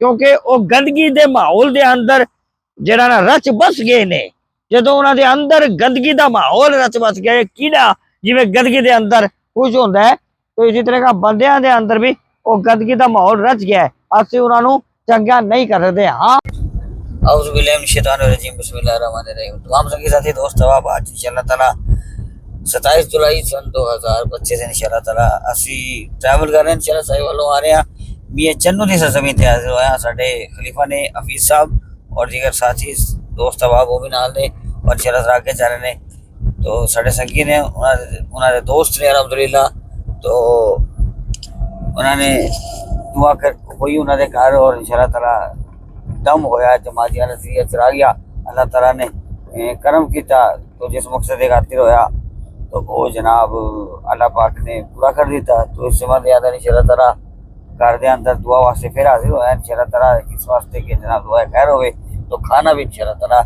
क्योंकि वो गंदगी के माहौल के अंदर जरा ना रच बस गए ने। जो उन्होंने अंदर गंदगी का माहौल रच बस गया, कीड़ा जिवें गंदगी के अंदर कुछ होंदा है, तो इसी तरह का बंदियां दे अंदर भी वो गंदगी का माहौल रच गया है। असं उन्होंने चंगा नहीं कर सकते। हाँ, तमाम संगी साथी दोस्त अब आज इंशाल्लाह ताला 27 जुलाई सन 2025 इंशाल्लाह ताला असी ट्रैवल कर रहे हैं। इंशाल्लाह साहिब वालों आ रहे हैं मियां चन्नू दी सरजमीन ते हाजिर होया साडे खलीफा ने हफीज साहब और दीगर साथी दोस्त अब वो भी नाल ने और इंशाल्लाह ताला आगे जा रहे ने। तो साडे संगी ने उन्होंने दोस्त ने अल्हम्दुलिल्लाह तो उन्होंने दुआ कर हुई उन्होंने घर और इंशाल्लाह ताला दम होया जमातिया नसीहत चला गया। अल्लाह ताला ने करम किया तो जिस मकसद के खातिर होया तो वो जनाब अल्लाह पाक ने पूरा कर दिता। तो इस समय याद इंशाल्लाह ताला घर के अंदर दुआ वास्ते फिर हाजिर होया इंशाल्लाह ताला इस वास्ते कि जनाब दुआ खैर होवे। तो खाना भी इंशाल्लाह ताला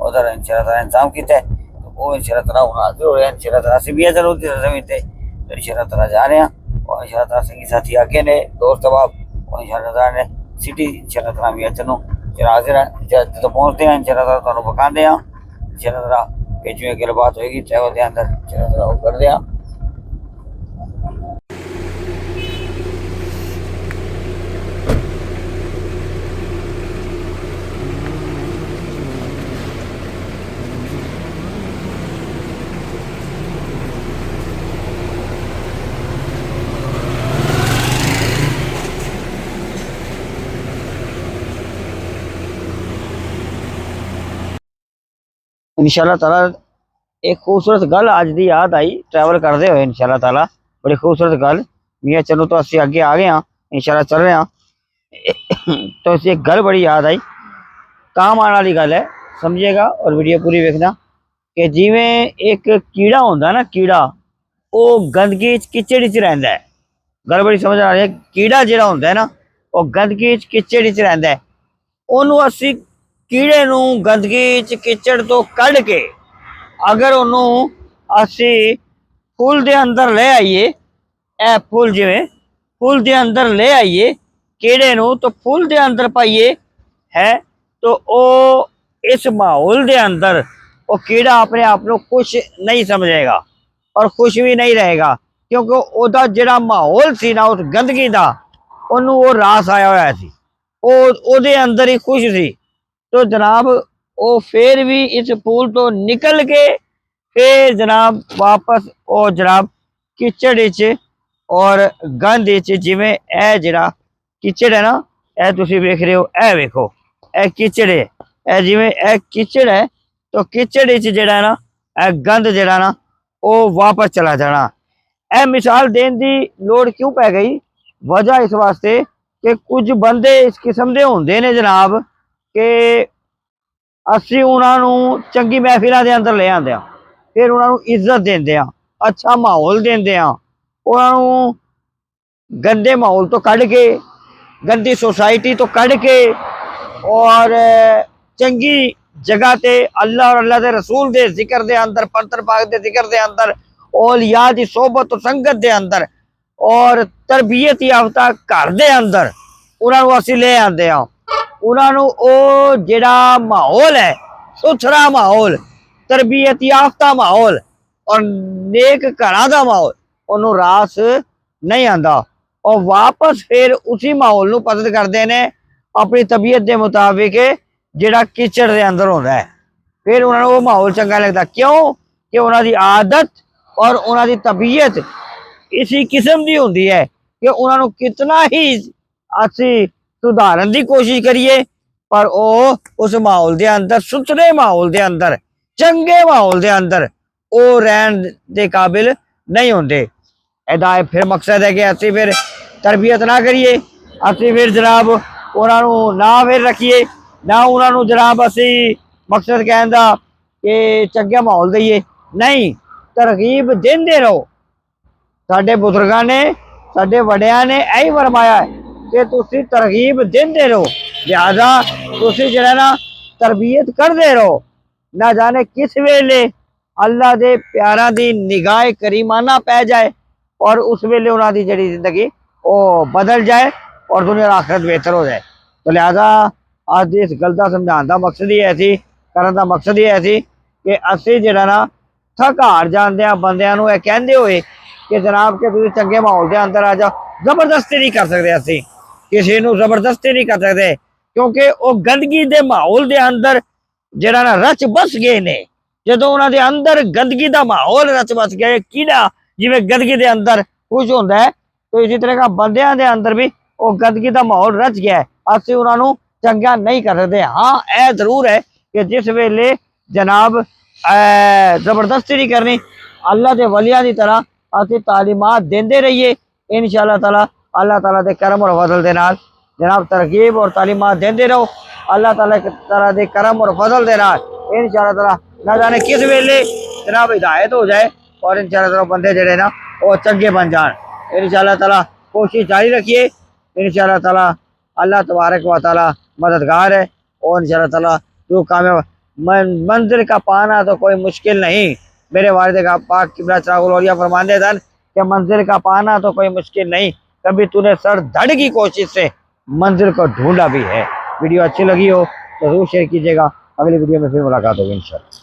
उधर इंशाल्लाह ताला इंतजाम किया है। तो वो इंशाल्लाह ताला हूँ हाजिर हो रहे हैं। इंशाल्लाह ताला असीं भी जरूर ज़मीन ते तो इंशाल्लाह ताला जा रहे हैं और इंशाल्लाह ताला संगी साथी आगे ने दोस्त अहबाब और इंशाल्लाह ताला ने सिटी इंशाल्लाह ताला भी चलो हाजिर है। जो पहुँचते हैं इंशाल्लाह ताला तुहानूं विखांदे हैं इंशाल्लाह ताला कि जिवें गलबात होएगी ट्रैवल के अंदर इंशाल्लाह ताला वो करदे हैं। इंशाल्लाह ताला एक खूबसूरत गल अज की याद आई ट्रैवल करते हुए। इंशाल्लाह ताला बड़ी खूबसूरत गल मियां चलो तो असं अगे आ गए हाँ इंशाल्लाह चल रहे हैं। तो इसे एक गल बड़ी याद आई, काम आने वाली गल है, समझिएगा और वीडियो पूरी देखना। कि जिमें एक कीड़ा होंदा ना, कीड़ा वो गंदगी किचड़ च रहिंदा है। गल बड़ी समझ आ रही है। कीड़ा जिहड़ा होंदा है ना वो गंदगी किचड़ च रहिंदा है। ਉਹਨੂੰ ਅਸੀਂ ਕੀੜੇ ਨੂੰ ਗੰਦਗੀ ਚ ਕਿਚੜ ਤੋਂ ਕੱਢ ਕੇ ਅਗਰ ਉਹਨੂੰ ਅਸੀਂ ਫੁੱਲ ਦੇ ਅੰਦਰ ਲੈ ਆਈਏ, ਇਹ ਫੁੱਲ ਜਿਵੇਂ ਫੁੱਲ ਦੇ ਅੰਦਰ ਲੈ ਆਈਏ ਕੀੜੇ ਨੂੰ, तो फूल के अंदर पाइए है तो वो इस माहौल के अंदर वो कीड़ा अपने आप को खुश नहीं समझेगा और खुश भी नहीं रहेगा। क्योंकि ਉਹਦਾ ਜਿਹੜਾ माहौल सी ना उस गंदगी का ਉਹਨੂੰ वो रास आया होया सी, ਉਹਦੇ अंदर ही खुश सी। तो जनाब वो फिर भी इस फूल तो निकल के फिर जनाब वापस वो जनाब किचड़ च और गंद जिमें ए जरा किचड़ है ना, ए तुसी वेख रहे हो, ए वेखो ए किचड़ है, ए जिमें ए किचड़ है तो किचड़ जड़ा है ना ए गंद जड़ा ना वो वापस चला जाना। ए मिसाल देने की लोड़ क्यों पै गई? वजह इस वास्ते कि कुछ बंदे इस किस्म के होंदे ने जनाब कि असी उन्होंने चंगी महफिलों के अंदर ले आते हैं, फिर उन्होंने इज्जत देंदे हैं, अच्छा माहौल देंदे हैं, उन्होंने गंदे माहौल तो कढ़ के गंदी सोसाइटी तो कढ़ के और चंगी जगह ते अल्लाह और अल्लाह के रसूल के जिक्र के अंदर, पंतर पाक के जिक्र के अंदर, औलिया की सोबत और संगत के अंदर और तरबियत याफ्ता घर के अंदर उन्होंने असी ले आते हैं। उन्होंने वो जिहड़ा माहौल है सुथरा माहौल, तरबियत याफ्ता माहौल और नेक घरां दा माहौल उन्होंने रास नहीं आंदा और वापस फिर उसी माहौल नूं पसंद करते हैं अपनी तबीयत के मुताबिक जिहड़ा किचड़ के अंदर होंदा है। फिर उन्होंने वो माहौल चंगा लगता, क्यों कि उन्होंने आदत और उन्होंने तबीयत इसी किस्म की होंदी है कि उन्होंने कितना ही असी सुधारन की कोशिश करिए पर वो उस माहौल के अंदर, सुथरे माहौल के अंदर, चंगे माहौल के अंदर वो रहन के काबिल नहीं होंगे। एदा फिर मकसद है कि असी फिर तरबियत ना करिए, असी फिर जनाब उन्होंने ना फिर रखिए, ना उन्होंने जनाब असी मकसद कहने का कि चंगे माहौल दईए, नहीं, तरगीब देंदे रहो। साडे बुजुर्गों ने, साडे वड्डियां ने यही फरमाया है कि तुसी तरगीब देंदे रहो, लिहाजा तुसी जिहड़ा ना तरबियत करते रहो। ना जाने किस वेले अल्लाह दे प्यारा दी निगाह करीमाना पै जाए और उस वेले उन्हों की जिहड़ी जिंदगी वो बदल जाए और दुनिया आखिरत बेहतर हो जाए। तो लिहाजा अज इस गल का समझाने का मकसद ही है सी, करने का मकसद ही है सी कि असी जिहड़ा ना थक हार जाते हैं बंदियां नूं, इह कहंदे होए कि जनाब कि तुसीं चंगे माहौल के अंदर आ जाओ, जबरदस्ती नहीं कर सकते असी, किसी नूं जबरदस्ती नहीं कर सकते, क्योंकि वो गंदगी के माहौल के अंदर जिहड़ा ना रच बस गए ने। जदों उन्हां दे अंदर गंदगी का माहौल रच बस गया, कीड़ा जिवें गंदगी के अंदर खुश होंदा है, तो इसी तरह का बंदियां दे अंदर भी वो गंदगी का माहौल रच गया है, असी उन्हां नूं चंगा नहीं कर सकते। हाँ यह जरूर है कि जिस वेले जनाब जबरदस्ती नहीं करनी, अल्लाह के वलियां की तरह असी तालीमात देंदे रहिए, इंशाअल्लाह ताला अल्लाह ताला के करम और फजल के नाल जनाब तरगीब और तालीमात देंदे रहो, अल्लाह ताला के तरह के करम और फजल के नाल इंशाअल्लाह ताला ना जाने किस वेले जनाब हिदायत हो जाए और इंशाअल्लाह ताला बंदे जड़े ना वो चंगे बन जान। इंशाअल्लाह ताला कोशिश जारी रखिए, इंशाअल्लाह ताला अल्लाह तबारक व ताला मददगार है, और इंशाअल्लाह ताला जो कामयाब मंजिल का पाना तो कोई मुश्किल नहीं। मेरे वालिद का पाक किबला चरागुल औलिया फरमाते थे कि मंजिल का पाना तो कोई मुश्किल नहीं, कभी तूने सर धड़ की कोशिश से मंजिल को ढूंढा भी है। वीडियो अच्छी लगी हो तो जरूर शेयर कीजिएगा, अगली वीडियो में फिर मुलाकात होगी इंशाअल्लाह।